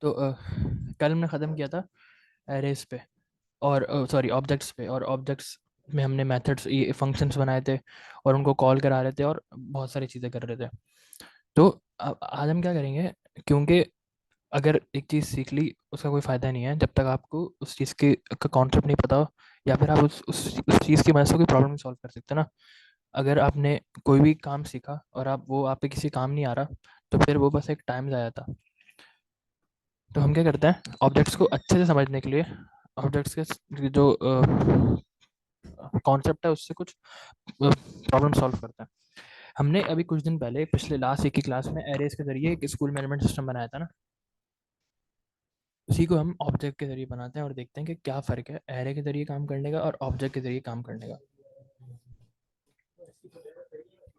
तो कल हमने ख़त्म किया था एरेस पे और सॉरी ऑब्जेक्ट्स पे, और ऑब्जेक्ट्स में हमने मेथड्स ये फंक्शंस बनाए थे और उनको कॉल करा रहे थे और बहुत सारी चीज़ें कर रहे थे। तो आज हम क्या करेंगे, क्योंकि अगर एक चीज़ सीख ली उसका कोई फ़ायदा नहीं है जब तक आपको उस चीज़ के का कॉन्सेप्ट नहीं पता हो, या फिर आप उस चीज़ की मदद से कोई प्रॉब्लम नहीं सॉल्व कर सकते ना। अगर आपने कोई भी काम सीखा और आप पे किसी काम नहीं आ रहा, तो फिर वो बस एक टाइम ज़ाया था। तो हम क्या करते हैं, ऑब्जेक्ट्स को अच्छे से समझने के लिए ऑब्जेक्ट्स के जो कॉन्सेप्ट है उससे कुछ प्रॉब्लम सॉल्व करते हैं। हमने अभी कुछ दिन पहले पिछले लास्ट एक की क्लास में एरेज के जरिए एक स्कूल मैनेजमेंट सिस्टम बनाया था ना। उसी को हम ऑब्जेक्ट के जरिए बनाते हैं और देखते हैं कि क्या फ़र्क है एरे के जरिए काम करने का और ऑब्जेक्ट के जरिए काम करने का।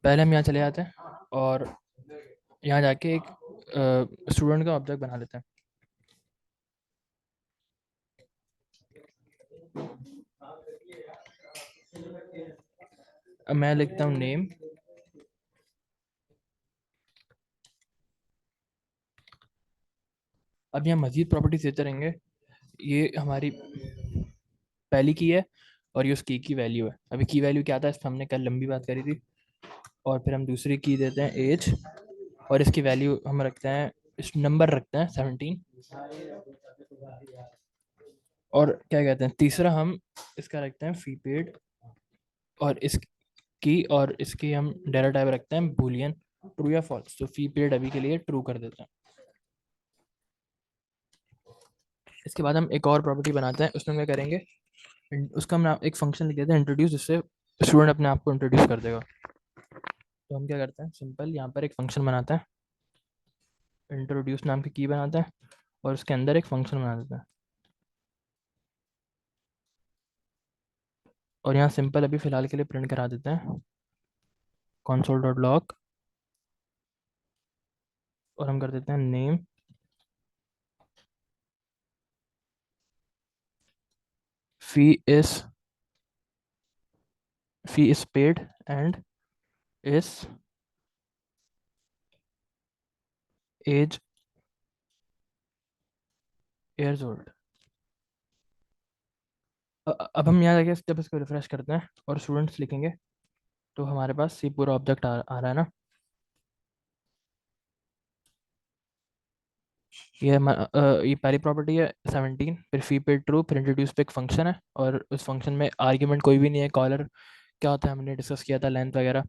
पहले हम यहाँ चले जाते हैं और यहाँ जाके एक स्टूडेंट का ऑब्जेक्ट बना लेते हैं। अब मैं लिखता हूँ नेम। अब यहाँ मजीद प्रॉपर्टीज देते रहेंगे। ये हमारी पहली की है और ये उस की वैल्यू है। अभी की वैल्यू क्या था, इस पर हमने कल लंबी बात करी थी। और फिर हम दूसरी की देते हैं एज, और इसकी वैल्यू हम रखते हैं, इस नंबर रखते हैं 17। और क्या कहते हैं, तीसरा हम इसका रखते हैं फी पेड, और इसकी हम डेटा टाइप रखते हैं बूलियन, ट्रू या फॉल्स। तो फी पीरियड अभी के लिए ट्रू कर देते हैं। इसके बाद हम एक और प्रॉपर्टी बनाते हैं, उसमें क्या करेंगे, उसका हम एक फंक्शन लिख देते हैं इंट्रोड्यूस, जिससे स्टूडेंट अपने आप को इंट्रोड्यूस कर देगा। तो हम क्या करते हैं, सिंपल यहाँ पर एक फंक्शन बनाते हैं, इंट्रोड्यूस नाम की बनाते हैं और उसके अंदर एक फंक्शन बना देते हैं। और यहाँ सिंपल अभी फ़िलहाल के लिए प्रिंट करा देते हैं console.log, और हम कर देते हैं name fee is paid and is age years old. अब हम यहाँ जाके जब इसको रिफ्रेश करते हैं और स्टूडेंट्स लिखेंगे, तो हमारे पास ये पूरा ऑब्जेक्ट आ रहा है ना। ये पहली प्रॉपर्टी है 17, फिर फी पे ट्रू, फिर इंट्रोड्यूस पे एक फंक्शन है और उस फंक्शन में आर्ग्यूमेंट कोई भी नहीं है, कॉलर क्या होता है हमने डिस्कस किया था, लेंथ वगैरह,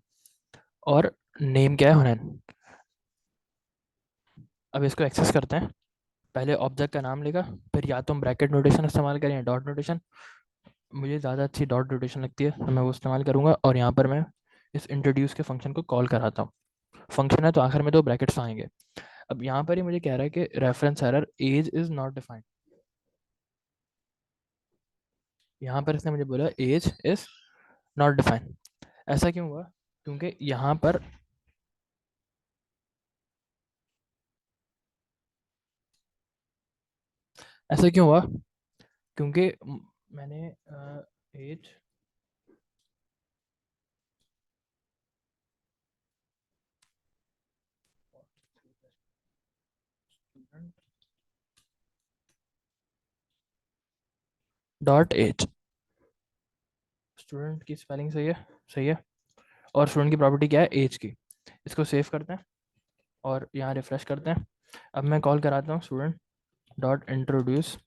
और नेम क्या है हुनैन। अब इसको एक्सेस करते हैं, पहले ऑब्जेक्ट का नाम लेगा, फिर या तो हम ब्रैकेट नोटेशन इस्तेमाल करें या डॉट नोटेशन। मुझे ज़्यादा अच्छी डॉट नोटेशन लगती है तो मैं वो इस्तेमाल करूँगा, और यहाँ पर मैं इस इंट्रोड्यूस के फंक्शन को कॉल कराता हूँ। फंक्शन है तो आखिर में दो ब्रैकेट्स आएंगे। अब यहाँ पर ही मुझे कह रहा है कि reference error age is not defined. यहाँ पर इसने मुझे बोला एज इज़ नॉट डिफाइंड। ऐसा क्यों हुआ, क्योंकि यहाँ पर ऐसा क्यों हुआ, क्योंकि मैंने एज डॉट एज, स्टूडेंट की स्पेलिंग सही है, सही है। और स्टूडेंट की प्रॉपर्टी क्या है, एज की। इसको सेव करते हैं और यहाँ रिफ्रेश करते हैं। अब मैं कॉल कराता हूँ स्टूडेंट डॉट इंट्रोड्यूस,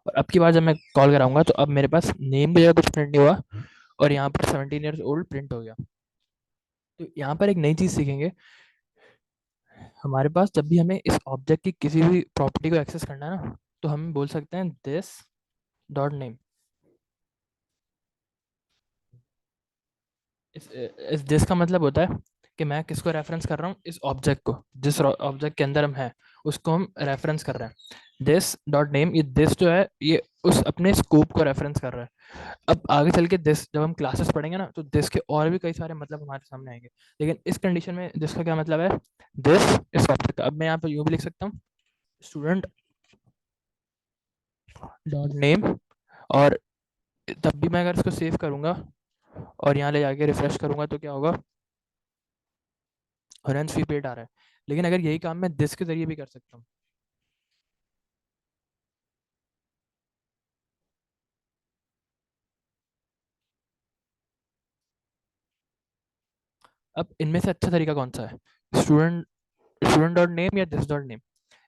और अब की बार जब मैं कॉल कराऊंगा तो अब मेरे पास नेम की जगह कुछ प्रिंट नहीं हुआ और यहाँ पर 17 ईयर्स ओल्ड प्रिंट हो गया। तो यहाँ पर एक नई चीज़ सीखेंगे, हमारे पास जब भी हमें इस ऑब्जेक्ट की किसी भी प्रॉपर्टी को एक्सेस करना है ना, तो हम बोल सकते हैं दिस डॉट नेम। इस दिस का मतलब होता है कि मैं किसको रेफरेंस कर रहा हूँ, इस ऑब्जेक्ट को, जिस ऑब्जेक्ट के अंदर हम हैं उसको हम रेफरेंस कर रहे हैं। दिस डॉट नेम, ये दिस जो है ये उस अपने स्कोप को रेफरेंस कर रहा है। अब आगे चल के दिस जब हम क्लासेस पढ़ेंगे ना, तो दिस के और भी कई सारे मतलब हमारे सामने आएंगे, लेकिन इस कंडीशन में दिस का क्या मतलब है, दिस इस ऑब्जेक्ट का। अब मैं यहाँ पर यूँ भी लिख सकता हूँ स्टूडेंट डॉट नेम, और तब भी मैं अगर इसको सेव करूँगा और यहाँ ले जाके रिफ्रेश करूँगा तो क्या होगा, रन स्वीप 8 आ रहा है। लेकिन अगर यही काम मैं दिस के जरिए भी कर सकता हूँ, अब इनमें से अच्छा तरीका कौन सा है, स्टूडेंट स्टूडेंट डॉट नेम या दिस डॉट नेम,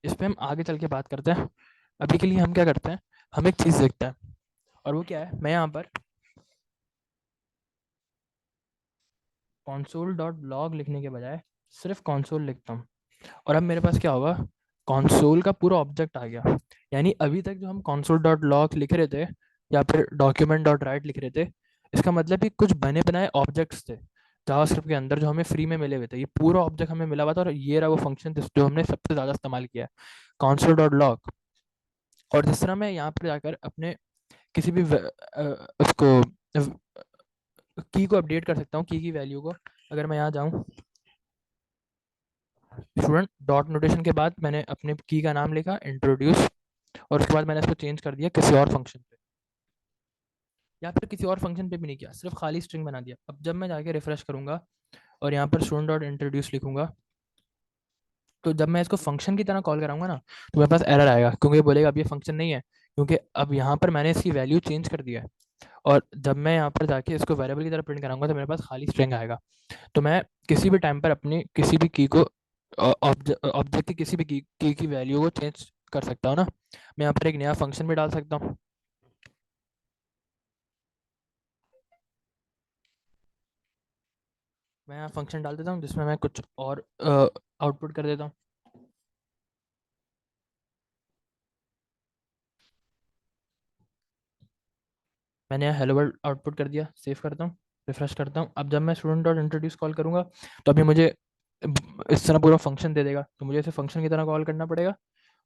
इस पर हम आगे चल के बात करते हैं। अभी के लिए हम क्या करते हैं, हम एक चीज़ देखते हैं, और वो क्या है, मैं यहाँ पर console डॉट लॉग लिखने के बजाय सिर्फ console लिखता हूँ, और अब मेरे पास क्या होगा, console का पूरा ऑब्जेक्ट आ गया। यानी अभी तक जो हम console डॉट लॉग लिख रहे थे या फिर डॉक्यूमेंट डॉट राइट लिख रहे थे, इसका मतलब कि कुछ बने बनाए ऑब्जेक्ट्स थे जावास्क्रिप्ट के अंदर जो हमें फ्री में मिले हुए थे, ये पूरा ऑब्जेक्ट हमें मिला हुआ था, और ये रहा वो फंक्शन जो हमने सबसे ज़्यादा इस्तेमाल किया है, console डॉट लॉग। और जिस तरह मैं यहाँ पर जाकर अपने किसी भी उसको की को अपडेट कर सकता हूँ, की वैल्यू को, अगर मैं यहाँ जाऊँ स्टूडेंट डॉट नोटेशन के बाद मैंने अपने की का नाम लिखा इंट्रोड्यूस, और उसके बाद मैंने इसको चेंज कर दिया किसी और फंक्शन पे, या फिर किसी और फंक्शन पे भी नहीं किया, सिर्फ खाली स्ट्रिंग बना दिया। अब जब मैं जाके रिफ्रेश करूंगा और यहाँ पर स्टूडेंट डॉट इंट्रोड्यूस लिखूंगा, तो जब मैं इसको फंक्शन की तरह कॉल कराऊंगा ना, तो मेरे पास एरर आएगा, क्योंकि ये बोलेगा अब ये फंक्शन नहीं है, क्योंकि अब यहाँ पर मैंने इसकी वैल्यू चेंज कर दिया है। और जब मैं यहाँ पर जाके इसको वेरिएबल की तरह प्रिंट कराऊंगा, तो मेरे पास खाली स्ट्रिंग आएगा। तो मैं किसी भी टाइम पर अपनी किसी भी की को ऑब्जेक्ट की किसी भी की वैल्यू को चेंज कर सकता हूँ ना। मैं यहाँ पर एक नया फंक्शन भी डाल सकता हूँ। मैं यहाँ फंक्शन डाल देता हूँ जिसमें मैं कुछ और आउटपुट कर देता हूँ। मैंने यहाँ हेलो वर्ल्ड आउटपुट कर दिया, सेव करता हूँ, रिफ्रेश करता हूँ। अब जब मैं स्टूडेंट डॉट इंट्रोड्यूस कॉल करूँगा, तो अभी मुझे इस तरह पूरा फंक्शन दे देगा, तो मुझे इसे फंक्शन की तरह कॉल करना पड़ेगा,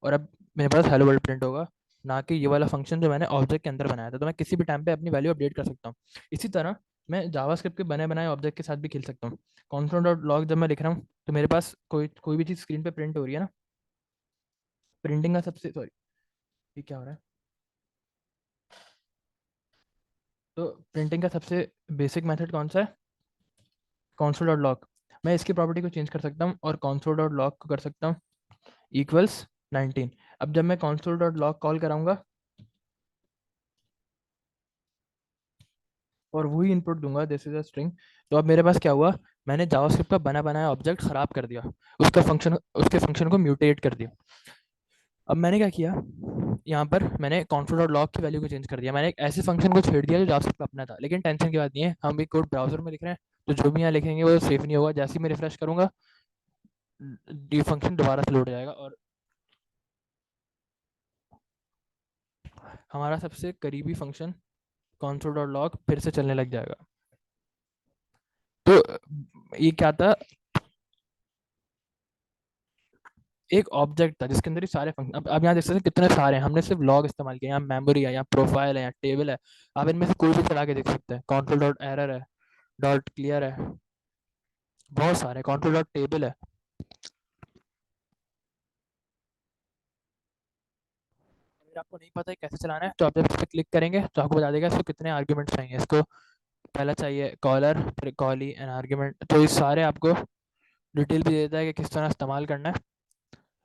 और अब मेरे पास हेलो वर्ल्ड प्रिंट होगा, ना कि ये वाला फंक्शन जो मैंने ऑब्जेक्ट के अंदर बनाया था। तो मैं किसी भी टाइम पे अपनी वैल्यू अपडेट कर सकता हूँ। इसी तरह मैं जावास्क्रिप्ट के बने बनाए ऑब्जेक्ट के साथ भी खेल सकता हूँ। कॉन्सोल डॉट लॉग जब मैं लिख रहा हूँ, तो मेरे पास कोई कोई भी चीज़ स्क्रीन पे प्रिंट हो रही है ना, प्रिंटिंग का सबसे सॉरी, ये क्या हो रहा है, तो प्रिंटिंग का सबसे बेसिक मेथड कौन सा है, कॉन्सोल डॉट लॉग। मैं इसकी प्रॉपर्टी को चेंज कर सकता हूँ और कॉन्सोल डॉट लॉग को कर सकता हूँ इक्वल्स 19। अब जब मैं कॉन्सोल डॉट लॉग कॉल कराऊंगा और वही इनपुट दूंगा, दिस इज अ स्ट्रिंग, तो अब मेरे पास क्या हुआ, मैंने जावास्क्रिप्ट का बना बनाया ऑब्जेक्ट खराब कर दिया, उसके फंक्शन को म्यूटेट कर दिया। अब मैंने क्या किया, यहाँ पर मैंने कॉन्सोल डॉट लॉग की वैल्यू को चेंज कर दिया, मैंने एक ऐसे फंक्शन को छेड़ दिया जो जावास्क्रिप्ट का अपना था। लेकिन टेंशन की बात नहीं है, हम एक कोड ब्राउजर में लिख रहे हैं, तो जो भी यहाँ लिखेंगे वो सेफ नहीं होगा। जैसे ही मैं रिफ्रेश करूंगा, ये फंक्शन दोबारा से लोड हो जाएगा, और हमारा सबसे करीबी फंक्शन console डॉट लॉग फिर से चलने लग जाएगा। तो ये क्या था, एक ऑब्जेक्ट था जिसके अंदर ये सारे फंक्शन, अब यहाँ देख सकते हैं कितने सारे हैं, हमने सिर्फ लॉग इस्तेमाल किया, यहाँ मेमोरी है, यहाँ प्रोफाइल है, यहाँ टेबल है। आप इनमें से कोई भी चला के देख सकते हैं, कंट्रोल डॉट एरर है, डॉट क्लियर है, बहुत सारे, कंट्रोल डॉट टेबल है। अगर आपको नहीं पता है कैसे चलाना है, तो आप जब इस पर क्लिक करेंगे तो आपको बता देगा इसको कितने आर्ग्यूमेंट्स चाहिए। इसको पहला चाहिए कॉलर, फिर कॉली एंड आर्ग्यूमेंट, तो ये सारे आपको डिटेल भी देता है कि किस तरह इस्तेमाल करना है।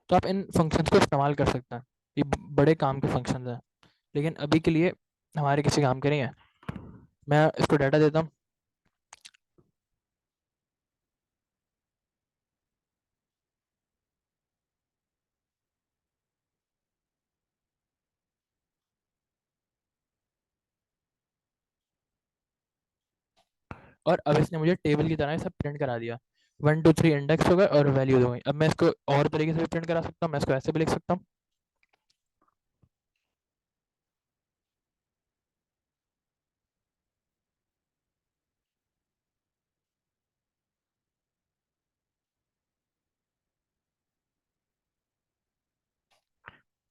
तो आप इन फंक्शंस को इस्तेमाल कर सकते हैं, ये बड़े काम के फंक्शंस हैं, लेकिन अभी के लिए हमारे किसी काम के नहीं है। मैं इसको डाटा देता हूँ, और अब इसने मुझे टेबल की तरह सब प्रिंट करा दिया, 1 2 3 इंडेक्स हो गए और वैल्यूज हो गई। अब मैं इसको और तरीके से भी प्रिंट करा सकता हूँ, मैं इसको ऐसे भी लिख सकता हूँ,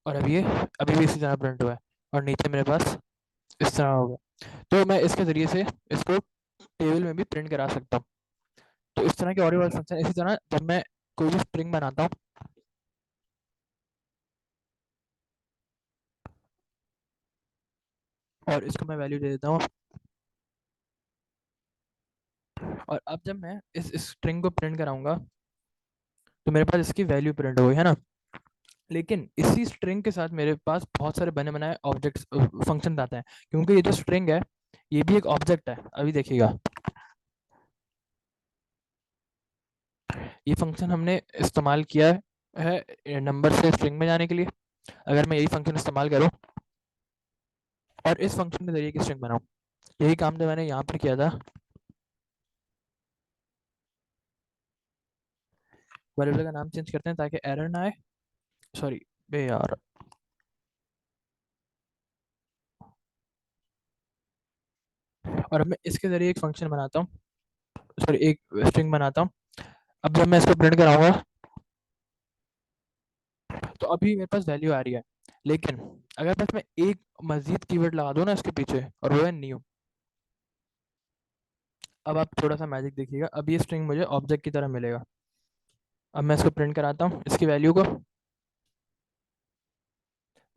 और अब ये अभी भी इसी तरह प्रिंट हुआ है, और नीचे मेरे पास इस तरह होगा। तो मैं इसके ज़रिए से इसको टेबल में भी प्रिंट करा सकता हूँ। तो इस तरह के और भी बहुत फंक्शन, इसी तरह जब मैं कोई भी स्ट्रिंग बनाता हूँ और इसको मैं वैल्यू दे देता हूँ, और अब जब मैं इस स्ट्रिंग को प्रिंट कराऊंगा, तो मेरे पास इसकी वैल्यू प्रिंट हो गई है ना। लेकिन इसी स्ट्रिंग के साथ मेरे पास बहुत सारे बने बनाए ऑब्जेक्ट्स फंक्शन आते हैं, क्योंकि ये जो स्ट्रिंग है ये भी एक ऑब्जेक्ट है। अभी देखिएगा, ये फंक्शन हमने इस्तेमाल किया है नंबर से स्ट्रिंग में जाने के लिए। अगर मैं यही फंक्शन इस्तेमाल करूँ और इस फंक्शन के जरिए की स्ट्रिंग बनाऊँ, यही काम तो मैंने यहाँ पर किया था। वेरिएबल का नाम चेंज करते हैं ताकि एरर ना आए। सॉरी बे यार। और अब मैं इसके जरिए एक फंक्शन बनाता हूँ, सॉरी एक स्ट्रिंग बनाता हूँ। अब जब मैं इसको प्रिंट कराऊंगा तो अभी मेरे पास वैल्यू आ रही है, लेकिन अगर बस मैं एक मजीद कीवर्ड लगा दूँ ना इसके पीछे, और वो है न्यू। अब आप थोड़ा सा मैजिक देखिएगा, अब ये स्ट्रिंग मुझे ऑब्जेक्ट की तरह मिलेगा। अब मैं इसको प्रिंट कराता हूँ इसकी वैल्यू को,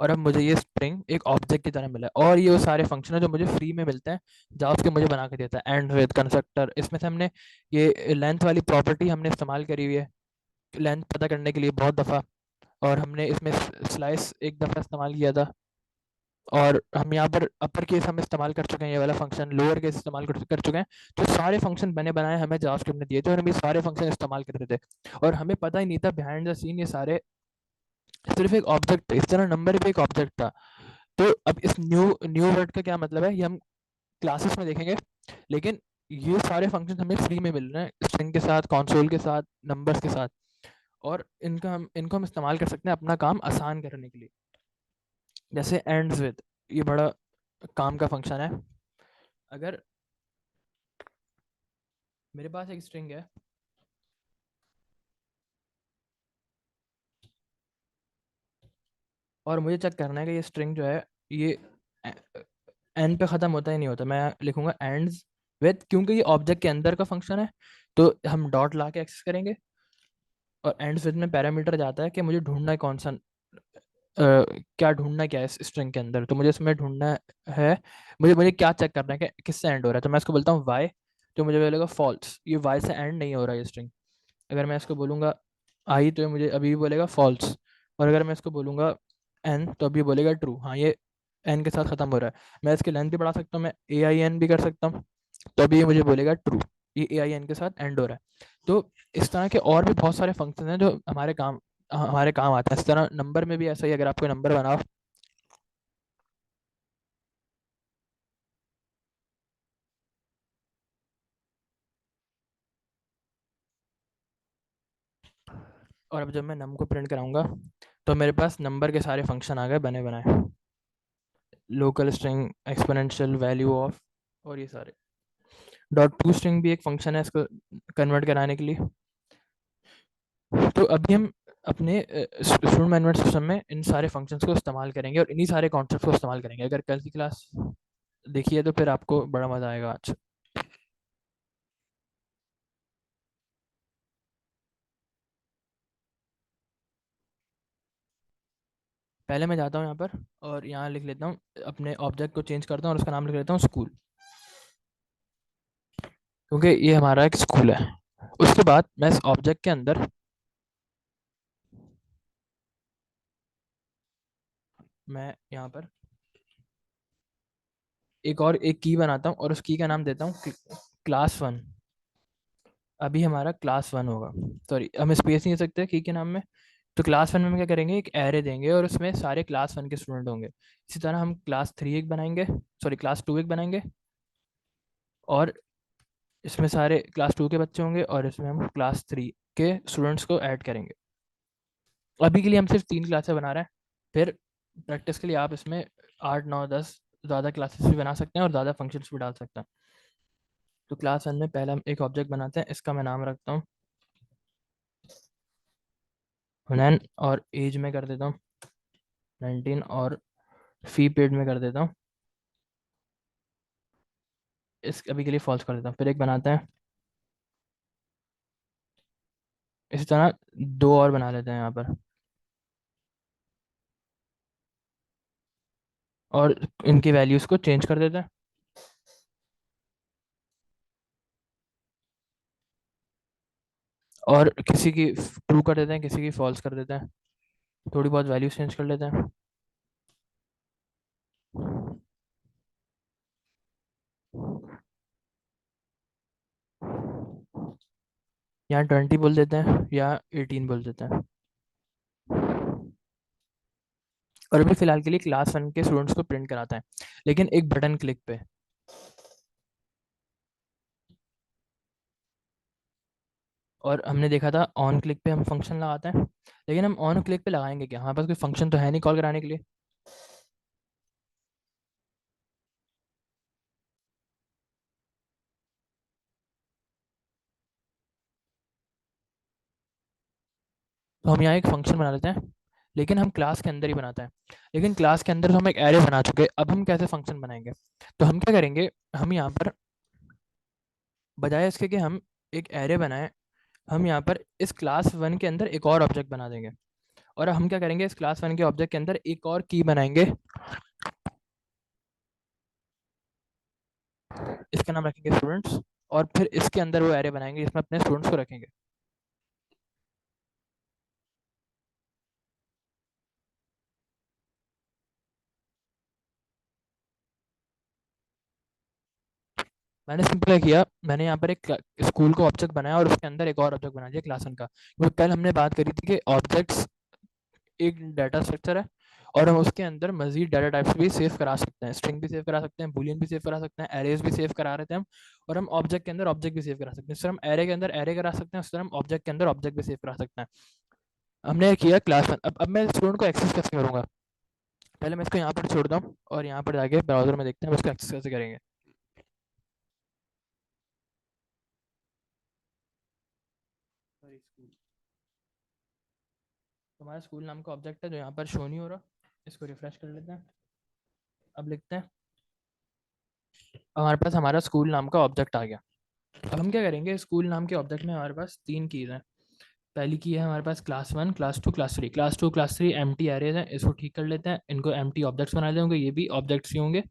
और अब मुझे ये स्ट्रिंग एक ऑब्जेक्ट की तरह मिला है। और ये वो सारे फंक्शन है जो मुझे फ्री में मिलते हैं, जावास्क्रिप्ट मुझे बना के देता है। एंड विद कंस्ट्रक्टर, इसमें से हमने ये लेंथ वाली प्रॉपर्टी हमने इस्तेमाल करी हुई है लेंथ पता करने के लिए बहुत दफ़ा। और हमने इसमें स्लाइस एक दफ़ा इस्तेमाल किया था। और हम यहाँ पर अपर केस हम इस्तेमाल कर चुके हैं, ये वाला फंक्शन लोअर केस इस्तेमाल कर चुके हैं। तो सारे फंक्शन बने बनाए हमें जावास्क्रिप्ट ने दिए थे, और हम ये सारे फंक्शन इस्तेमाल करते थे। और हमें पता ही नहीं था बिहाइंड द सीन ये सारे सिर्फ एक ऑब्जेक्ट थे, इस तरह नंबर भी एक ऑब्जेक्ट था। तो अब इस न्यू न्यू वर्ड का क्या मतलब है ये हम क्लासेस में देखेंगे, लेकिन ये सारे फंक्शन हमें फ्री में मिल रहे हैं स्ट्रिंग के साथ, कंसोल के साथ, नंबर्स के साथ। और इनको हम इस्तेमाल कर सकते हैं अपना काम आसान करने के लिए। जैसे एंड्स विद, ये बड़ा काम का फंक्शन है। अगर मेरे पास एक स्ट्रिंग है और मुझे चेक करना है कि ये स्ट्रिंग जो है ये एंड पे ख़त्म होता ही नहीं होता, मैं लिखूंगा एंड्स विद, क्योंकि ये ऑब्जेक्ट के अंदर का फंक्शन है। तो हम डॉट ला के एक्सेस करेंगे, और एंड्स विद में पैरामीटर जाता है कि मुझे ढूंढना है कौन सा क्या ढूंढना क्या है इस स्ट्रिंग के अंदर। तो मुझे इसमें ढूंढना है, मुझे मुझे क्या चेक करना है कि किससे एंड हो रहा है। तो मैं इसको बोलता हूँ वाई, तो मुझे बोलेगा फॉल्स, ये वाई से एंड नहीं हो रहा है ये स्ट्रिंग। अगर मैं इसको बोलूँगा आई, तो ये मुझे अभी भी बोलेगा फॉल्स। और अगर मैं इसको बोलूँगा एन, तो अभी बोलेगा ट्रू, हाँ ये एन के साथ ख़त्म हो रहा है। मैं इसकी लेंथ भी बढ़ा सकता हूँ, मैं ए आई एन भी कर सकता हूँ, तो अभी ये मुझे बोलेगा ट्रू, ये ए आई एन के साथ एंड हो रहा है। तो इस तरह के और भी बहुत सारे फंक्शन हैं जो हमारे काम आते हैं। इस तरह नंबर में भी ऐसा ही, अगर आप कोई नंबर बनाओ, और अब जब मैं नम को प्रिंट कराऊंगा तो मेरे पास नंबर के सारे फंक्शन आ गए बने बनाए, local string, exponential, value of, और ये सारे। डॉट टू स्ट्रिंग भी एक फंक्शन है इसको कन्वर्ट कराने के लिए। तो अभी हम अपने स्टूडेंट मैनेजमेंट सिस्टम में इन सारे फंक्शंस को इस्तेमाल करेंगे और इन्हीं सारे कॉन्सेप्ट को इस्तेमाल करेंगे। अगर कल की क्लास देखिए तो फिर आपको बड़ा मज़ा आएगा आज। पहले मैं जाता हूँ यहाँ पर और यहाँ लिख लेता हूँ, अपने ऑब्जेक्ट को चेंज करता हूँ और उसका नाम लिख लेता हूँ स्कूल, क्योंकि ये हमारा एक स्कूल है। उसके बाद मैं इस ऑब्जेक्ट के अंदर मैं यहाँ पर एक की बनाता हूँ और उस की का नाम देता हूँ क्लास 1। अभी हमारा क्लास 1 होगा, सॉरी हम स्पेस नहीं दे सकते की के नाम में। तो क्लास 1 में हम क्या करेंगे, एक एरे देंगे और उसमें सारे क्लास 1 के स्टूडेंट होंगे। इसी तरह हम क्लास 3 एक बनाएंगे, सॉरी क्लास 2 एक बनाएंगे, और इसमें सारे क्लास 2 के बच्चे होंगे, और इसमें हम क्लास 3 के स्टूडेंट्स को ऐड करेंगे। अभी के लिए हम सिर्फ 3 क्लासें बना रहे हैं, फिर प्रैक्टिस के लिए आप इसमें 8 9 10 ज़्यादा क्लासेस भी बना सकते हैं और ज़्यादा फंक्शंस भी डाल सकते हैं। तो क्लास 1 में पहले हम एक ऑब्जेक्ट बनाते हैं, इसका मैं नाम रखता हूँ हुनैन, और एज में कर देता हूँ 19, और फी पेड में कर देता हूँ, इस अभी के लिए फॉल्स कर देता हूँ। फिर एक बनाते हैं, इसी तरह दो और बना लेते हैं यहाँ पर, और इनकी वैल्यूज़ को चेंज कर देते हैं। और किसी की ट्रू कर देते हैं, किसी की फॉल्स कर देते हैं, थोड़ी बहुत वैल्यूज चेंज कर लेते हैं। यहाँ 20 बोल देते हैं या 18 बोल देते हैं। और अभी फिलहाल के लिए क्लास 1 के स्टूडेंट्स को प्रिंट कराता है, लेकिन एक बटन क्लिक पे। और हमने देखा था ऑन क्लिक पे हम फंक्शन लगाते हैं, लेकिन हम ऑन क्लिक पे लगाएंगे क्या? हमारे पास कोई फंक्शन तो है नहीं कॉल कराने के लिए। तो हम यहाँ एक फंक्शन बना लेते हैं, लेकिन हम क्लास के अंदर ही बनाते हैं। लेकिन क्लास के अंदर तो हम एक एरे बना चुके हैं, अब हम कैसे फंक्शन बनाएंगे? तो हम क्या करेंगे, हम यहाँ पर बजाय इसके कि हम एक एरे बनाएं, हम यहाँ पर इस क्लास 1 के अंदर एक और ऑब्जेक्ट बना देंगे। और हम क्या करेंगे, इस क्लास 1 के ऑब्जेक्ट के अंदर एक और की बनाएंगे, इसका नाम रखेंगे स्टूडेंट्स। और फिर इसके अंदर वो एरे बनाएंगे जिसमें अपने स्टूडेंट्स को रखेंगे। मैंने सिंपल किया, मैंने यहाँ पर एक स्कूल को ऑब्जेक्ट बनाया और उसके अंदर एक और ऑब्जेक्ट बना दिया क्लास 1 का, क्योंकि कल हमने बात करी थी कि ऑब्जेक्ट्स एक डाटा स्ट्रक्चर है, और हम उसके अंदर मजीद डाटा टाइप्स भी सेव करा सकते हैं, स्ट्रिंग भी सेव करा सकते हैं, बूलियन भी सेव करा सकते हैं, एरेज भी सेव करा रहे थे हम। और हम ऑब्जेक्ट के अंदर ऑब्जेक्ट भी सेव करा सकते हैं, जिस तरह हम एरे के अंदर एरे करा सकते हैं उस तरह हम ऑब्जेक्ट के अंदर ऑब्जेक्ट भी सेव करा सकते हैं। हमने किया क्लास 1। अब मैं स्टूडेंट को एक्सेस कैसे करूँगा? पहले मैं इसको यहाँ पर छोड़ता हूँ और यहाँ पर जाके ब्राउजर में देखते हैं उसको एक्सेस कैसे करेंगे। Sorry, school. तो हमारा स्कूल नाम का ऑब्जेक्ट है जो यहाँ पर शो नहीं हो रहा, इसको रिफ्रेश कर लेते हैं। अब लिखते हैं, हमारे पास हमारा स्कूल नाम का ऑब्जेक्ट आ गया। अब हम क्या करेंगे, स्कूल नाम के ऑब्जेक्ट में हमारे पास 3 कीज़ हैं। पहली की है हमारे पास class 1, class 2, class 3। Class 2 class 3 empty arrays हैं, इसको ठीक कर लेते हैं, इनको एम्प्टी ऑब्जेक्ट्स बना देंगे, ये भी ऑब्जेक्ट्स ही होंगे।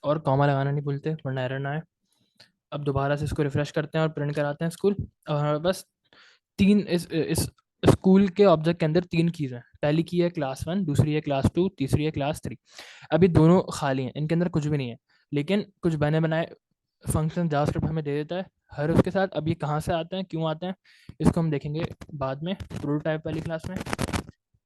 और कॉमा लगाना नहीं भूलते वरना एरर ना आए। अब दोबारा से इसको रिफ्रेश करते हैं और प्रिंट कराते हैं स्कूल। अब हमारे पास तीन इस स्कूल के ऑब्जेक्ट के अंदर 3 कीज़ हैं। पहली की है क्लास 1, दूसरी है क्लास 2, तीसरी है क्लास 3। अभी दोनों खाली हैं, इनके अंदर कुछ भी नहीं है, लेकिन कुछ बने बनाए फंक्शन जावास्क्रिप्ट हमें दे देता है हर उसके साथ। अब ये कहाँ से आते हैं, क्यों आते हैं, इसको हम देखेंगे बाद में प्रोटोटाइप वाली क्लास में।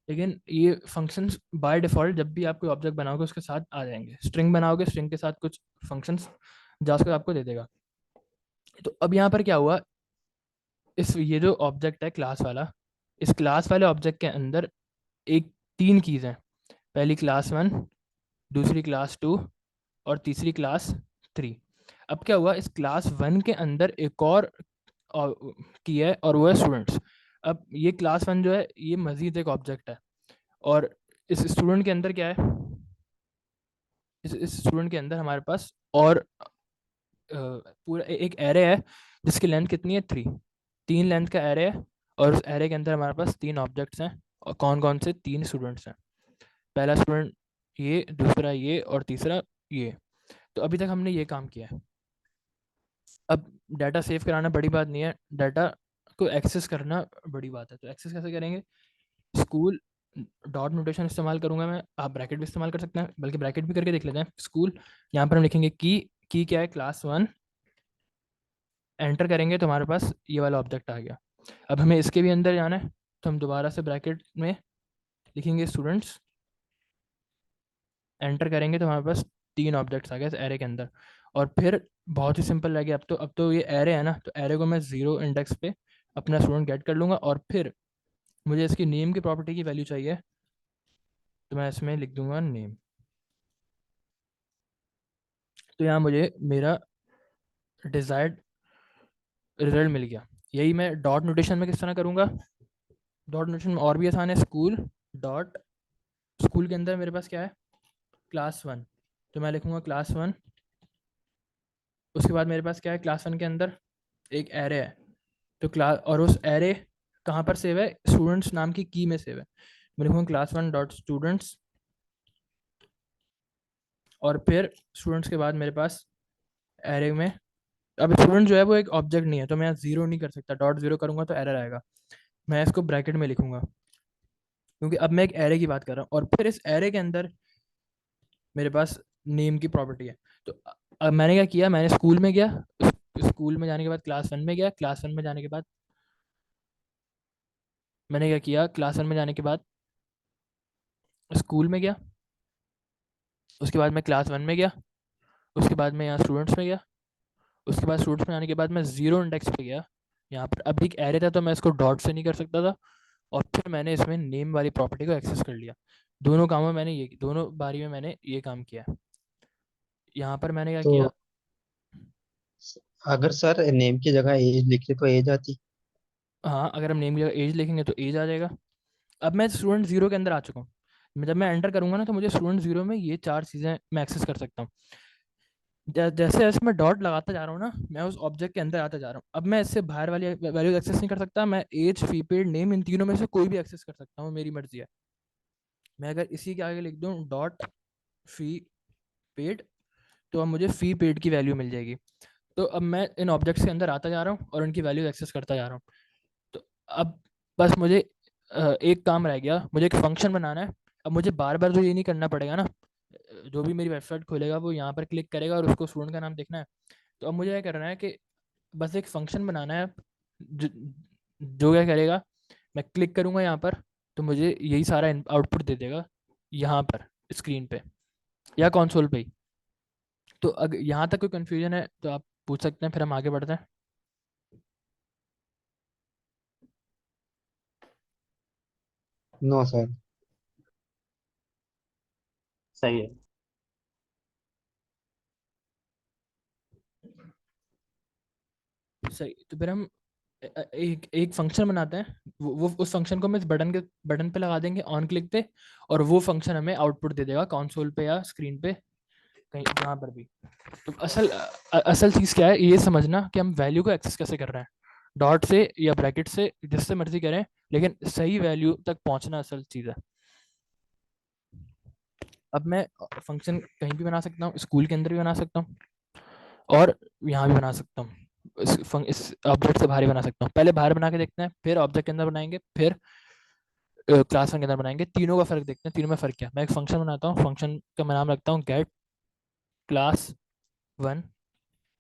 लेकिन ये फंक्शंस बाय डिफ़ॉल्ट जब भी आप कोई ऑब्जेक्ट बनाओगे उसके साथ आ जाएंगे। स्ट्रिंग बनाओगे, स्ट्रिंग के साथ कुछ फंक्शंस जावास्क्रिप्ट आपको दे देगा। तो अब यहाँ पर क्या हुआ, इस ये जो ऑब्जेक्ट है क्लास वाला, इस क्लास वाले ऑब्जेक्ट के अंदर एक 3 कीज़ हैं। पहली क्लास 1, दूसरी क्लास 2 और तीसरी क्लास 3। अब क्या हुआ, इस क्लास 1 के अंदर एक और की है और वो है स्टूडेंट्स। अब ये क्लास 1 जो है ये मजीद एक ऑब्जेक्ट है, और इस स्टूडेंट के अंदर क्या है, इस स्टूडेंट के अंदर हमारे पास और पूरा एक एरे है जिसकी लेंथ कितनी है, 3। 3 लेंथ का एरे है, और उस एरे के अंदर हमारे पास 3 ऑब्जेक्ट्स हैं। और कौन कौन से 3 स्टूडेंट्स हैं? पहला स्टूडेंट ये, दूसरा ये और तीसरा ये। तो अभी तक हमने ये काम किया है। अब डाटा सेव कराना बड़ी बात नहीं है, डाटा को एक्सेस करना बड़ी बात है। तो एक्सेस कैसे करेंगे, स्कूल डॉट नोटेशन इस्तेमाल करूंगा मैं, आप ब्रैकेट भी इस्तेमाल कर सकते हैं, बल्कि ब्रैकेट भी करके देख लेते हैं। स्कूल, यहाँ पर हम लिखेंगे की क्या है, क्लास 1। एंटर करेंगे तो हमारे पास ये वाला ऑब्जेक्ट आ गया। अब हमें इसके भी अंदर जाना है, तो हम दोबारा से ब्रैकेट में लिखेंगे स्टूडेंट्स। एंटर करेंगे तो हमारे पास 3 ऑब्जेक्ट्स आ गए इस एरे के अंदर। और फिर बहुत ही सिंपल लगे, अब तो ये एरे है ना, तो एरे को मैं 0 इंडेक्स पे अपना स्टूडेंट गेट कर लूँगा। और फिर मुझे इसकी नेम की प्रॉपर्टी की वैल्यू चाहिए, तो मैं इसमें लिख दूंगा नेम। तो यहाँ मुझे मेरा डिज़ायर्ड रिजल्ट मिल गया। यही मैं डॉट नोटेशन में किस तरह करूँगा, डॉट नोटेशन में और भी आसान है। स्कूल डॉट, स्कूल के अंदर मेरे पास क्या है, क्लास 1। तो मैं लिखूँगा क्लास 1। उसके बाद मेरे पास क्या है, क्लास 1 के अंदर एक एरे है। तो क्लास, और उस एरे कहाँ पर सेव है, स्टूडेंट्स नाम की की में सेव है। मैं लिखूँगा क्लास 1 डॉट स्टूडेंट्स। और फिर स्टूडेंट्स के बाद मेरे पास एरे में, अब स्टूडेंट जो है वो एक ऑब्जेक्ट नहीं है, तो मैं 0 नहीं कर सकता, डॉट 0 करूँगा तो एरर आएगा। मैं इसको ब्रैकेट में लिखूँगा, क्योंकि अब मैं एक एरे की बात कर रहा हूँ। और फिर इस एरे के अंदर मेरे पास नेम की प्रॉपर्टी है। तो अब मैंने क्या किया, मैंने स्कूल में गया, स्कूल में जाने के बाद क्लास वन में गया, क्लास वन में जाने के बाद मैंने क्या किया, क्लास वन में जाने के बाद स्कूल में गया, उसके बाद मैं क्लास वन में गया, उसके बाद मैं यहाँ स्टूडेंट्स में गया, उसके बाद स्टूडेंट्स में आने के बाद मैं जीरो इंडेक्स पे गया। यहाँ पर अब एक एरे था तो मैं इसको डॉट से नहीं कर सकता था, और फिर मैंने इसमें नेम वाली प्रॉपर्टी को एक्सेस कर लिया। दोनों कामों में मैंने ये, दोनों बारी में मैंने ये काम किया है। यहाँ पर मैंने क्या तो किया, अगर सर नेम की जगह एज लिखे तो एज आती? हाँ अगर हम नेम की जगह एज लिखेंगे तो एज आ जाएगा। अब मैं स्टूडेंट जीरो के अंदर आ चुका हूँ। जब मैं एंटर करूंगा ना तो मुझे स्टूडेंट जीरो में ये चार चीज़ें मैं एक्सेस कर सकता हूँ। जैसे जैसे मैं डॉट लगाता जा रहा हूँ ना, मैं उस ऑब्जेक्ट के अंदर आता जा रहा हूँ। अब मैं इससे बाहर वाली वैल्यूज एक्सेस नहीं कर सकता, मैं एज, फी पेड, नेम, इन तीनों में से कोई भी एक्सेस कर सकता हूँ, मेरी मर्जी है। मैं अगर इसी के आगे लिख दूँ डॉट फी पेड, तो अब मुझे फी पेड की वैल्यू मिल जाएगी। तो अब मैं इन ऑब्जेक्ट्स के अंदर आता जा रहा हूँ और उनकी वैल्यू एक्सेस करता जा रहा हूँ। तो अब बस मुझे एक काम रह गया, मुझे एक फंक्शन बनाना है। अब मुझे बार बार तो ये नहीं करना पड़ेगा ना, जो भी मेरी वेबसाइट खोलेगा वो यहाँ पर क्लिक करेगा और उसको स्टूडेंट का नाम देखना है। तो अब मुझे क्या करना है कि बस एक फंक्शन बनाना है, जो जो क्या करेगा, मैं क्लिक करूँगा यहाँ पर तो मुझे यही सारा आउटपुट दे देगा यहाँ पर स्क्रीन पे या कंसोल पे ही। तो अगर यहाँ तक कोई कन्फ्यूजन है तो आप पूछ सकते हैं, फिर हम आगे बढ़ते हैं। No sir. सही है। सही, तो फिर हम एक एक फंक्शन बनाते हैं, वो उस फंक्शन को हम इस बटन पे लगा देंगे ऑन क्लिक पे, और वो फंक्शन हमें आउटपुट दे देगा कंसोल पे या स्क्रीन पे, कहीं जहाँ पर भी। तो असल चीज़ क्या है ये समझना कि हम वैल्यू को एक्सेस कैसे कर रहे हैं, डॉट से या ब्रैकेट से, जिससे मर्जी करें, लेकिन सही वैल्यू तक पहुंचना असल चीज़ है। अब मैं फंक्शन कहीं भी बना सकता हूँ, स्कूल के अंदर भी बना सकता हूँ और यहाँ भी बना सकता हूँ, इस ऑब्जेक्ट से बाहर ही बना सकता हूँ। पहले बाहर बना के देखते हैं, फिर ऑब्जेक्ट के अंदर बनाएंगे, फिर क्लास वन के अंदर बनाएंगे। तीनों का फर्क देखते हैं, तीनों में फर्क क्या है। मैं एक फंक्शन बनाता हूँ, फंक्शन का मैं नाम रखता हूँ गेट क्लास वन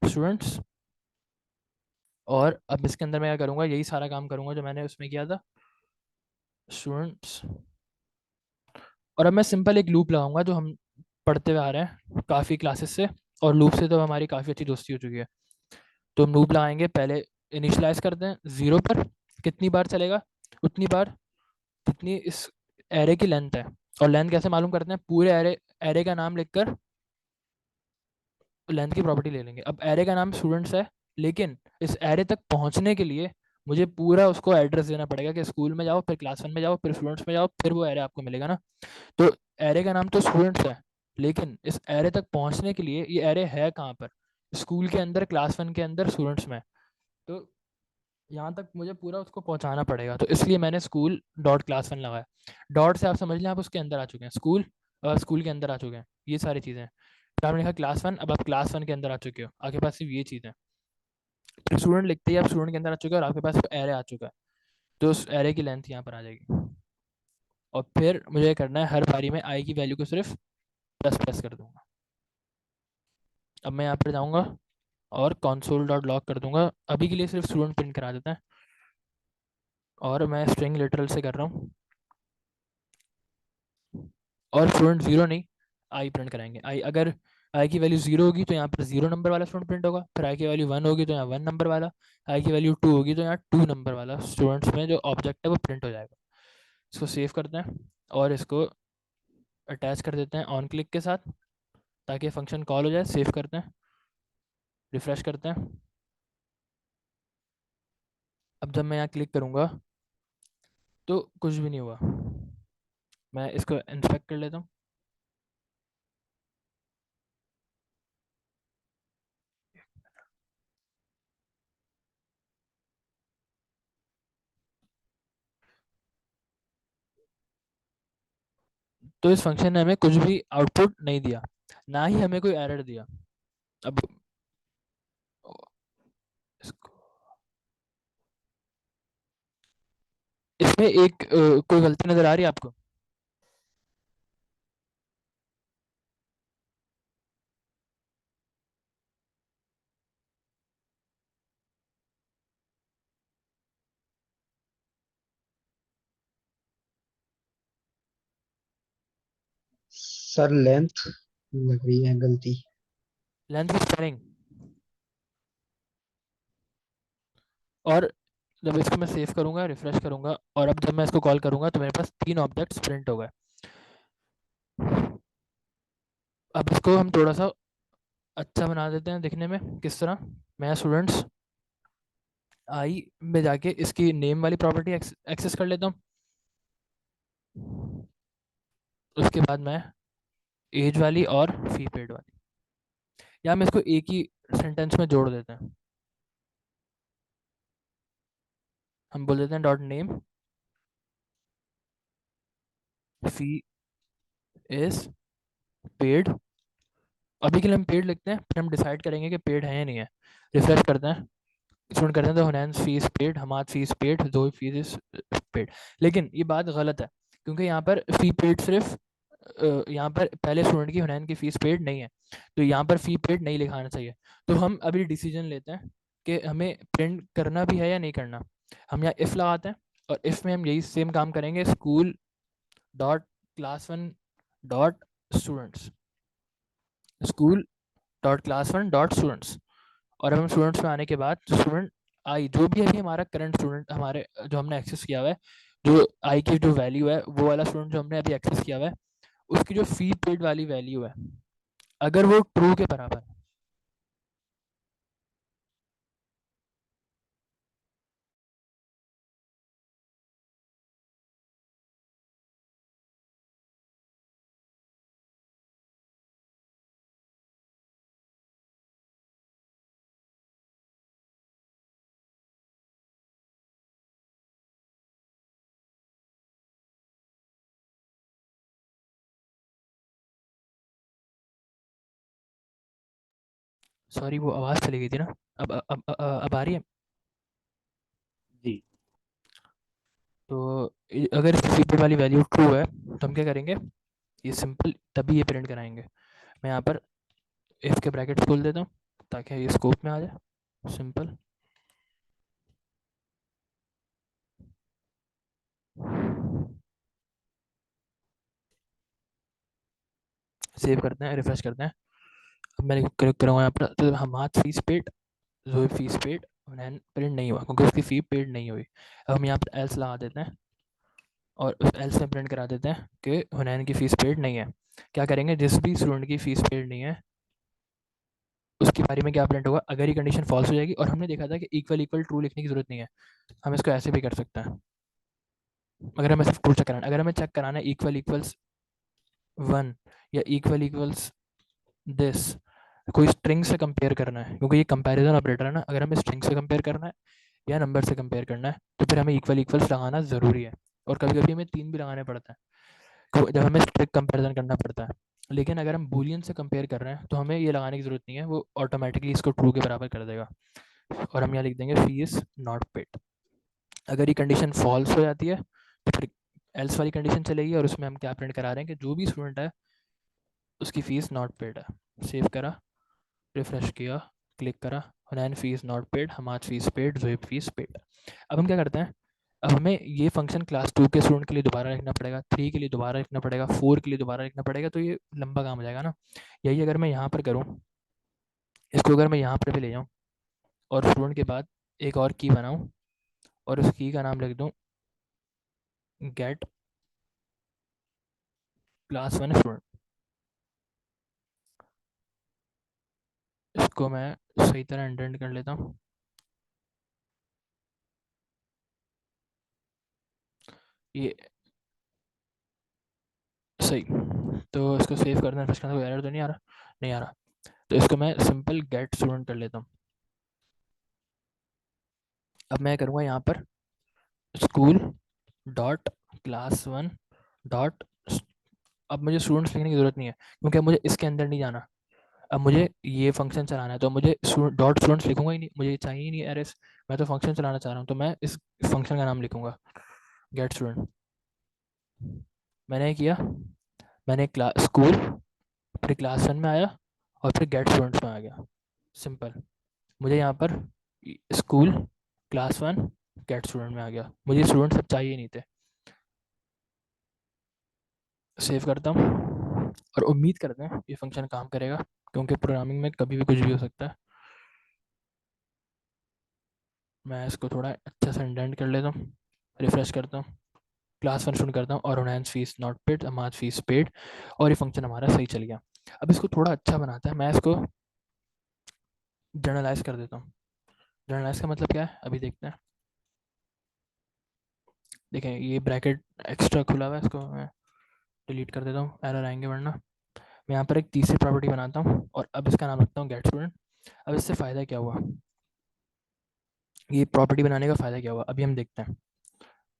स्टूडेंट्स, और अब इसके अंदर मैं क्या करूँगा, यही सारा काम करूँगा जो मैंने उसमें किया था, स्टूडेंट्स। और अब मैं सिंपल एक लूप लगाऊंगा जो हम पढ़ते हुए आ रहे हैं काफ़ी क्लासेस से, और लूप से तो हमारी काफ़ी अच्छी दोस्ती हो चुकी है। तो हम लूप लगाएंगे, पहले इनिशलाइज करते हैं जीरो पर, कितनी बार चलेगा, उतनी बार जितनी इस एरे की लेंथ है। और लेंथ कैसे मालूम करते हैं, पूरे एरे, एरे का नाम लिखकर लेंथ की प्रॉपर्टी ले लेंगे। अब एरे का नाम स्टूडेंट्स है, लेकिन इस एरे तक पहुंचने के लिए मुझे पूरा उसको एड्रेस देना पड़ेगा कि स्कूल में जाओ, फिर क्लास वन में जाओ, फिर स्टूडेंट्स में जाओ, फिर वो एरे आपको मिलेगा ना। तो एरे का नाम तो स्टूडेंट्स है, लेकिन इस एरे तक पहुंचने के लिए ये एरे है कहाँ पर, स्कूल के अंदर, क्लास वन के अंदर, स्टूडेंट्स में। तो यहाँ तक मुझे पूरा उसको पहुँचाना पड़ेगा, तो इसलिए मैंने स्कूल डॉट क्लास वन लगाया। डॉट से आप समझ लें आप उसके अंदर आ चुके हैं, स्कूल स्कूल के अंदर आ चुके हैं, ये सारी चीज़ें। फिर आपने लिखा क्लास वन, अब आप क्लास वन के अंदर आ चुके हो, आपके पास सिर्फ ये चीज़ है। फिर स्टूडेंट लिखते ही आप स्टूडेंट के अंदर आ चुके हो और आपके पास एरे आ चुका है, तो उस एरे की लेंथ यहाँ पर आ जाएगी। और फिर मुझे करना है, हर बारी में आई की वैल्यू को सिर्फ प्लस प्लस कर दूंगा। अब मैं यहाँ पर जाऊँगा और कंसोल डॉट लॉग कर दूंगा, अभी के लिए सिर्फ स्टूडेंट प्रिंट करा देते हैं, और मैं स्ट्रिंग लिटरल से कर रहा हूँ, और स्टूडेंट जीरो नहीं, आई प्रिंट कराएंगे। आई, अगर आई की वैल्यू जीरो होगी तो यहाँ पर जीरो नंबर वाला स्टूडेंट प्रिंट होगा, फिर आई की वैल्यू वन होगी तो यहाँ वन नंबर वाला, आई की वैल्यू टू होगी तो यहाँ टू नंबर वाला स्टूडेंट्स में जो ऑब्जेक्ट है वो प्रिंट हो जाएगा। इसको सेव करते हैं और इसको अटैच कर देते हैं ऑन क्लिक के साथ, ताकि फंक्शन कॉल हो जाए। सेव करते हैं, रिफ्रेश करते हैं। अब जब मैं यहाँ क्लिक करूँगा तो कुछ भी नहीं हुआ। मैं इसको इंस्पेक्ट कर लेता हूँ। तो इस फंक्शन ने हमें कुछ भी आउटपुट नहीं दिया, ना ही हमें कोई एरर दिया। अब इसको, इसमें एक कोई गलती नजर आ रही है आपको? सर लेंथ लग रही है गलती। लेंथ की स्पेलिंग। और जब इसको मैं सेव करूंगा, रिफ्रेश करूंगा, और अब जब मैं इसको कॉल करूंगा तो मेरे पास 3 ऑब्जेक्ट्स प्रिंट हो गए। अब इसको हम थोड़ा सा अच्छा बना देते हैं दिखने में। किस तरह? मैं स्टूडेंट्स आई में जाके इसकी नेम वाली प्रॉपर्टी एक्सेस कर लेता हूँ। उसके बाद मैं एज वाली और फी पेड वाली, या हम इसको एक ही सेंटेंस में जोड़ देते हैं। हम बोल देते हैं dot name fee is paid. अभी के लिए हम पेड लिखते हैं, फिर हम डिसाइड करेंगे कि पेड है या नहीं है। रिफ्रेश करते हैं, स्टूडेंट करते हैं तो Hunain fees paid, Hamad fees paid, दो फीस इज पेड। लेकिन ये बात गलत है, क्योंकि यहाँ पर फी पेड सिर्फ यहाँ पर पहले स्टूडेंट की हुनैन की फीस पेड नहीं है, तो यहाँ पर फी पेड नहीं लिखाना चाहिए। तो हम अभी डिसीजन लेते हैं कि हमें प्रिंट करना भी है या नहीं करना। हम यहाँ इफ़ लगाते हैं, और इफ़ में हम यही सेम काम करेंगे, school dot class one dot students, school dot class one dot students. और अब हम स्टूडेंट्स में आने के बाद जो स्टूडेंट आई, जो भी अभी हमारा करंट स्टूडेंट हमारे जो हमने एक्सेस किया हुआ है, जो आई की जो वैल्यू है, वो वाला स्टूडेंट जो हमने अभी एक्सेस किया हुआ है, उसकी जो फी पेड वाली वैल्यू है, अगर वो ट्रू के बराबर है, सॉरी वो आवाज़ चली गई थी ना। अब आ रही है। जी। तो अगर इसकी फी पेड वाली वैल्यू ट्रू है तो हम क्या करेंगे, ये सिंपल तभी ये प्रिंट कराएंगे। मैं यहाँ पर इफ़ के ब्रैकेट खोल देता हूँ ताकि ये स्कोप में आ जाए। सिंपल सेव करते हैं, रिफ्रेश करते हैं। अब मैं क्लिक करूँगा यहाँ पर, तो हमाद फीस पेड, जो फीस पेड उन्हें प्रिंट नहीं हुआ क्योंकि उसकी फ़ी पेड नहीं हुई। अब हम यहाँ पर एल्स लगा देते हैं, और उस एल्स में प्रिंट करा देते हैं कि हुनैन की फ़ीस पेड नहीं है। क्या करेंगे, जिस भी स्टूडेंट की फ़ीस पेड नहीं है उसके बारे में क्या प्रिंट होगा, अगर ये कंडीशन फॉल्स हो जाएगी। और हमने देखा था कि इक्वल इक्वल ट्रू लिखने की ज़रूरत नहीं है, हम इसको ऐसे भी कर सकते हैं। अगर हमें सिर्फ ट्रू चेक कराना, अगर हमें चेक कराना है इक्वल इक्वल्स वन या इक्वल इक्वल्स दिस, कोई स्ट्रिंग से कंपेयर करना है, क्योंकि ये कंपैरिजन ऑपरेटर है ना, अगर हमें स्ट्रिंग से कंपेयर करना है या नंबर से कंपेयर करना है तो फिर हमें इक्वल इक्वल्स लगाना ज़रूरी है। और कभी कभी हमें 3 भी लगाने पड़ते हैं, तो जब हमें स्ट्रिक्ट कंपैरिजन करना पड़ता है। लेकिन अगर हम बूलियन से कंपेयर कर रहे हैं तो हमें ये लगाने की ज़रूरत नहीं है, वो ऑटोमेटिकली इसको ट्रू के बराबर कर देगा। और हम यहाँ लिख देंगे फी इज़ नॉट पेड। अगर ये कंडीशन फॉल्स हो जाती है तो फिर एल्स वाली कंडीशन चलेगी, और उसमें हम क्या प्रिंट करा रहे हैं कि जो भी स्टूडेंट है उसकी फ़ीस नॉट पेड है। सेव करा, रिफ्रेश किया, क्लिक करा, Hunain fees not paid, Hamad fees paid, Zohaib fees paid. अब हम क्या करते हैं, अब हमें ये फंक्शन क्लास 2 के स्टूडेंट के लिए दोबारा लिखना पड़ेगा, 3 के लिए दोबारा लिखना पड़ेगा, 4 के लिए दोबारा लिखना पड़ेगा, तो ये लंबा काम हो जाएगा ना। यही अगर मैं यहाँ पर करूँ, इसको अगर मैं यहाँ पर भी ले जाऊँ और स्टूडेंट के बाद एक और की बनाऊँ और उस की का नाम लिख दूँ गेट क्लास वन स्टूडेंट, इसको मैं सही तरह इंडेंट कर लेता हूँ। ये सही। तो इसको सेव करना है, कोई एरर तो नहीं आ रहा? नहीं आ रहा। तो इसको मैं सिंपल गेट स्टूडेंट कर लेता हूँ। अब मैं करूँगा यहाँ पर school dot class one dot, अब मुझे स्टूडेंट्स लिखने की ज़रूरत नहीं है क्योंकि अब मुझे इसके अंदर नहीं जाना। अब मुझे ये फंक्शन चलाना है तो मुझे डॉट स्टूडेंट्स लिखूंगा ही नहीं, मुझे ये चाहिए ही नहीं एरर्स। मैं तो फंक्शन चलाना चाह रहा हूँ, तो मैं इस फंक्शन का नाम लिखूंगा गेट स्टूडेंट। मैंने किया, मैंने क्लास स्कूल, फिर क्लास वन में आया, और फिर गेट स्टूडेंट्स में आ गया। सिंपल। मुझे यहाँ पर school class one get student में आ गया, मुझे स्टूडेंट सब चाहिए नहीं थे। सेव करता हूँ, और उम्मीद करते हैं ये फंक्शन काम करेगा, क्योंकि प्रोग्रामिंग में कभी भी कुछ भी हो सकता है। मैं इसको थोड़ा अच्छा सा इंडेंट कर लेता हूँ, रिफ्रेश करता हूँ, क्लास वन शुरू करता हूँ और ऑनलाइन फीस नॉट पेड, हमारा फीस पेड, और ये फंक्शन हमारा सही चल गया। अब इसको थोड़ा अच्छा बनाता है, मैं इसको जर्नलाइज कर देता हूँ। जर्नलाइज का मतलब क्या है अभी देखते हैं। देखें ये ब्रैकेट एक्स्ट्रा खुला हुआ है, इसको मैं डिलीट कर देता हूँ, एरर आएंगे वरना। मैं यहाँ पर एक तीसरी प्रॉपर्टी बनाता हूँ और अब इसका नाम रखता हूँ गेट स्टूडेंट। अब इससे फ़ायदा क्या हुआ, ये प्रॉपर्टी बनाने का फ़ायदा क्या हुआ अभी हम देखते हैं।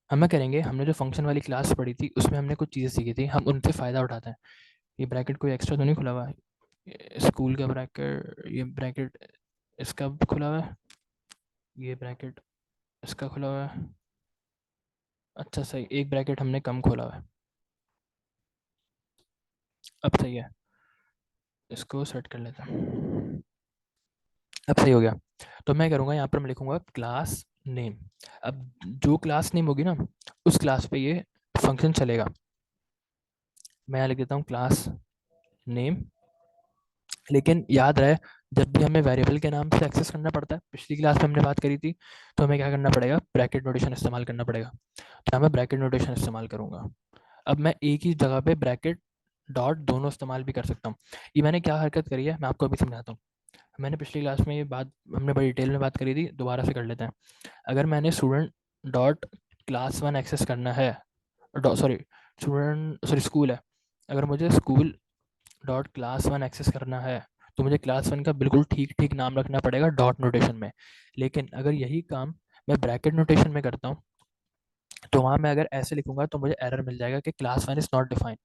हम करेंगे, हमने जो फंक्शन वाली क्लास पढ़ी थी उसमें हमने कुछ चीज़ें सीखी थी, हम उनसे फ़ायदा उठाते हैं। ये ब्रैकेट कोई एक्स्ट्रा तो नहीं खुला हुआ है, स्कूल का ब्रैकेट, ये ब्रैकेट इसका खुला हुआ है, ये ब्रैकेट इसका खुला हुआ है। अच्छा सही, एक ब्रैकेट हमने कम खोला हुआ है, अब सही है। इसको सेट कर लेते हैं, अब सही हो गया। तो मैं करूँगा यहाँ पर मैं लिखूँगा क्लास नेम। अब जो क्लास नेम होगी ना उस क्लास पे ये फंक्शन चलेगा। मैं यहाँ लिख देता हूँ क्लास नेम, लेकिन याद रहे जब भी हमें वेरिएबल के नाम से एक्सेस करना पड़ता है, पिछली क्लास में हमने बात करी थी, तो हमें क्या करना पड़ेगा, ब्रैकेट नोटेशन इस्तेमाल करना पड़ेगा। तो यहाँ मैं ब्रैकेट नोटेशन इस्तेमाल करूँगा। अब मैं एक ही जगह पे ब्रैकेट डॉट दोनों इस्तेमाल भी कर सकता हूँ। ये मैंने क्या हरकत करी है मैं आपको अभी समझाता हूँ। मैंने पिछली क्लास में ये बात हमने बड़ी डिटेल में बात करी थी, दोबारा से कर लेते हैं। अगर मैंने student dot class one access करना है, सॉरी स्टूडेंट सॉरी स्कूल है, अगर मुझे school dot class one access करना है तो मुझे क्लास वन का बिल्कुल ठीक ठीक नाम रखना पड़ेगा डॉट नोटेशन में। लेकिन अगर यही काम मैं ब्रैकेट नोटेशन में करता हूँ तो वहाँ मैं अगर ऐसे लिखूंगा तो मुझे एरर मिल जाएगा कि class one is not defined.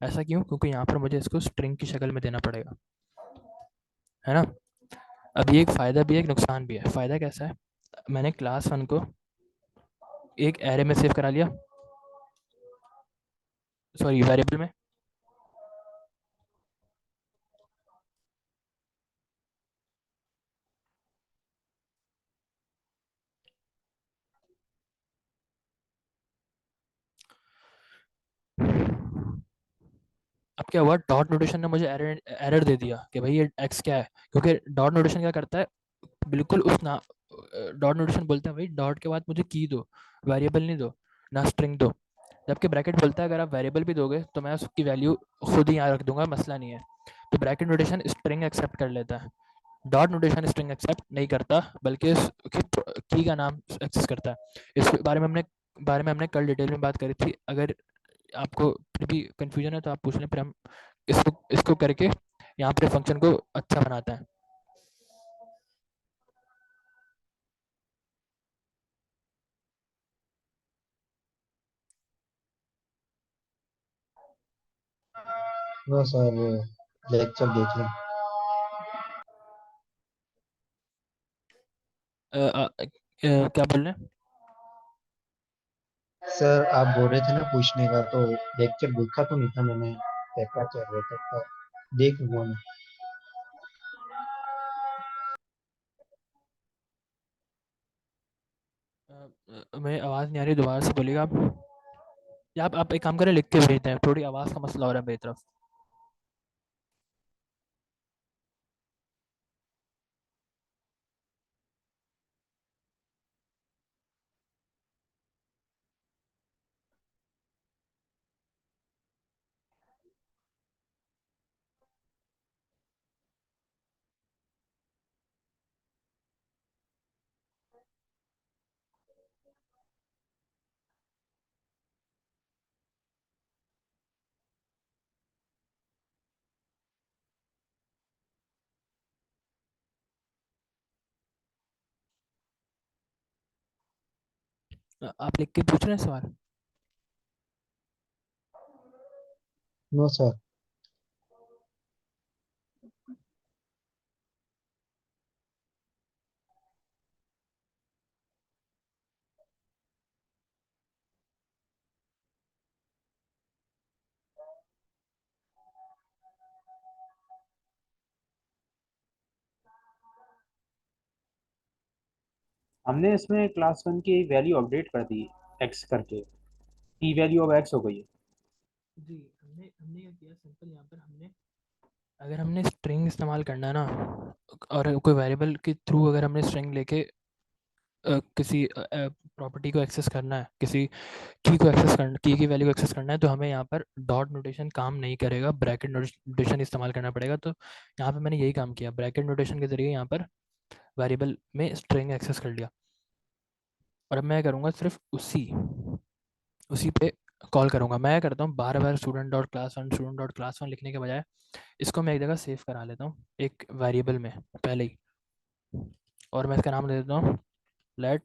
ऐसा क्यों, क्योंकि यहाँ पर मुझे इसको स्ट्रिंग की शक्ल में देना पड़ेगा, है ना। अब ये एक फ़ायदा भी है एक नुकसान भी है। फ़ायदा कैसा है, मैंने क्लास वन को एक एरे में सेव करा लिया, सॉरी वेरिएबल में। अब क्या हुआ, डॉट नोटेशन ने मुझे एरर एरर दे दिया कि भाई ये एक्स क्या है, क्योंकि डॉट नोटेशन क्या करता है, बिल्कुल उस ना डॉट नोटेशन बोलता है भाई डॉट के बाद मुझे की दो, वेरिएबल नहीं दो, ना स्ट्रिंग दो। जबकि ब्रैकेट बोलता है अगर आप वेरिएबल भी दोगे तो मैं उसकी वैल्यू खुद ही यहाँ रख दूंगा, मसला नहीं है। तो ब्रैकेट नोटेशन स्ट्रिंग एक्सेप्ट कर लेता है, डॉट नोटेशन स्ट्रिंग एक्सेप्ट नहीं करता, बल्कि उसकी की का नाम एक्सेस करता है। इस बारे में हमने कल डिटेल में बात करी थी। अगर आपको फिर भी कंफ्यूजन है तो आप पूछ लें, फिर हम इसको इसको करके यहाँ पर फंक्शन को अच्छा बनाता है। नो सर, लेक्चर देख लें। क्या बोल रहे हैं। सर आप बोल रहे थे ना पूछने का, तो लेक्चर देखा तो नहीं था मैंने, पेपर चल रहा था तो देख लूंगा मैं। मैं आवाज़ नहीं आ रही, दोबारा से बोलिएगा आप। या आप एक काम करें लिख के भेज दें, थोड़ी आवाज़ का मसला हो रहा है मेरी तरफ। आप लिख के पूछ रहे हैं सवाल। No sir. हमने इसमें क्लास वन की वैल्यू अपडेट कर दी, एक्स करके, की वैल्यू अब एक्स हो गई है। जी हमने हमने क्या किया सिंपल, यहाँ पर हमने अगर हमने स्ट्रिंग इस्तेमाल करना है ना, और कोई वेरिएबल के थ्रू अगर हमने स्ट्रिंग लेके किसी प्रॉपर्टी को एक्सेस करना है, किसी की को एक्सेस करना, की वैल्यू को एक्सेस करना है, तो हमें यहाँ पर डॉट नोटेशन काम नहीं करेगा, ब्रैकेट नोटेशन इस्तेमाल करना पड़ेगा। तो यहाँ पे मैंने यही काम किया, ब्रैकेट नोटेशन के जरिए यहाँ पर वेरिएबल में स्ट्रिंग एक्सेस कर लिया। और अब मैं करूँगा सिर्फ उसी पे कॉल करूँगा। मैं करता हूँ बार बार स्टूडेंट डॉट क्लास वन लिखने के बजाय इसको मैं एक जगह सेव करा लेता हूँ एक वेरिएबल में पहले ही, और मैं इसका नाम दे देता हूँ लेट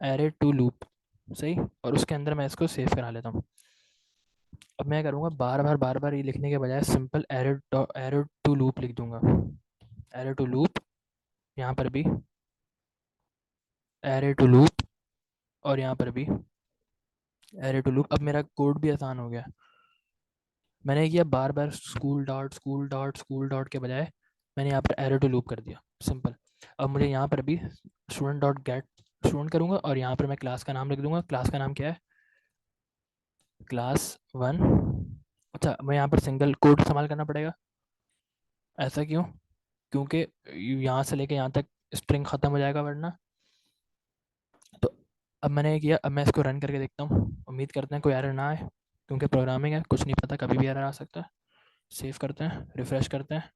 एरे टू लूप, सही। और उसके अंदर मैं इसको सेव करा लेता हूँ। अब मैं करूँगा बार बार ये लिखने के बजाय सिंपल एरे टू लूप लिख दूंगा, एरे टू लूप, यहाँ पर भी एरे टू लूप, और यहाँ पर भी एरे टू लूप। अब मेरा कोड भी आसान हो गया। मैंने किया बार बार स्कूल डॉट के बजाय मैंने यहाँ पर एरे टू लूप कर दिया, सिंपल। अब मुझे यहाँ पर भी स्टूडेंट डॉट गेट स्टूडेंट करूँगा, और यहाँ पर मैं क्लास का नाम लिख दूंगा। क्लास का नाम क्या है, क्लास वन। अच्छा, मैं यहाँ पर सिंगल कोड इस्तेमाल करना पड़ेगा, ऐसा क्यों? क्योंकि यहाँ से लेके यहाँ तक स्ट्रिंग ख़त्म हो जाएगा वरना। तो अब मैंने ये किया, अब मैं इसको रन करके देखता हूँ, उम्मीद करते हैं कोई एरर ना आए, क्योंकि प्रोग्रामिंग है, कुछ नहीं पता, कभी भी एरर आ सकता है। सेव करते हैं, रिफ्रेश करते हैं।